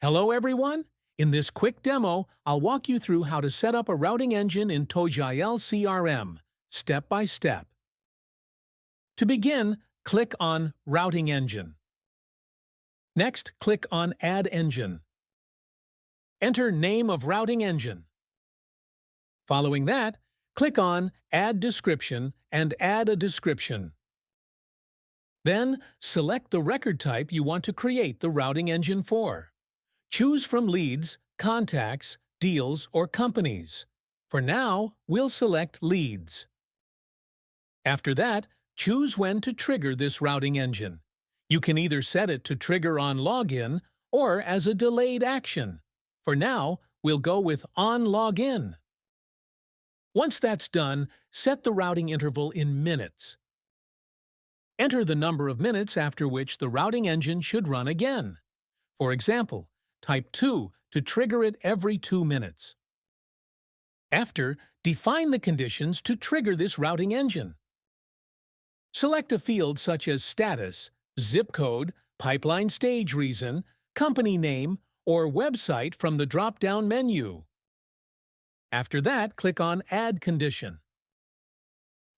Hello everyone! In this quick demo, I'll walk you through how to set up a routing engine in Togile CRM, step by step. To begin, click on Routing Engine. Next, click on Add Engine. Enter Name of Routing Engine. Following that, click on Add Description and add a description. Then, select the record type you want to create the routing engine for. Choose from leads, contacts, deals, or companies. For now, we'll select leads. After that, choose when to trigger this routing engine. You can either set it to trigger on login or as a delayed action. For now, we'll go with on login. Once that's done, set the routing interval in minutes. Enter the number of minutes after which the routing engine should run again. For example, type 2 to trigger it every 2 minutes. After, define the conditions to trigger this routing engine. Select a field such as status, zip code, pipeline stage reason, company name, or website from the drop-down menu. After that, click on Add Condition.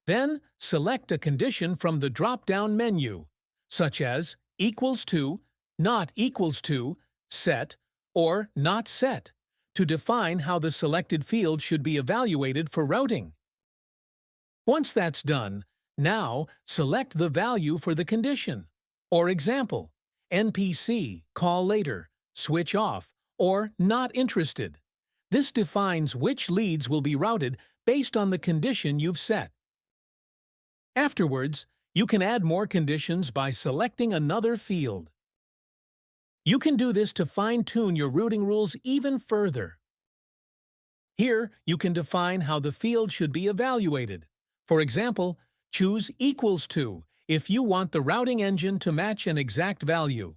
Then, select a condition from the drop-down menu, such as equals to, not equals to, set, or not set, to define how the selected field should be evaluated for routing. Once that's done, now select the value for the condition. For example, NPC, call later, switch off, or not interested. This defines which leads will be routed based on the condition you've set. Afterwards, you can add more conditions by selecting another field. You can do this to fine-tune your routing rules even further. Here, you can define how the field should be evaluated. For example, choose equals to if you want the routing engine to match an exact value.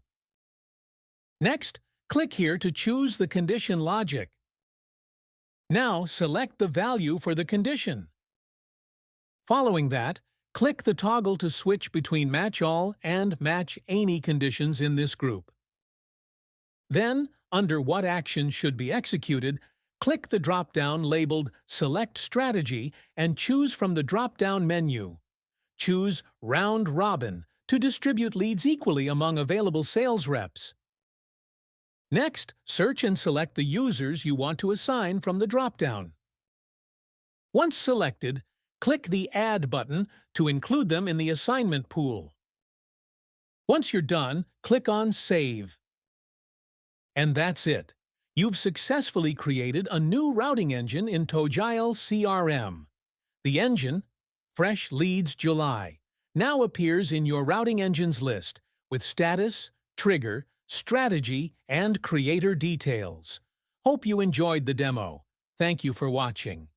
Next, click here to choose the condition logic. Now, select the value for the condition. Following that, click the toggle to switch between Match All and Match Any conditions in this group. Then, under What Action Should Be Executed, click the drop-down labeled Select Strategy and choose from the drop-down menu. Choose Round Robin to distribute leads equally among available sales reps. Next, search and select the users you want to assign from the drop-down. Once selected, click the Add button to include them in the assignment pool. Once you're done, click on Save. And that's it. You've successfully created a new routing engine in Togile CRM. The engine, Fresh Leads July, now appears in your routing engines list with status, trigger, strategy, and creator details. Hope you enjoyed the demo. Thank you for watching.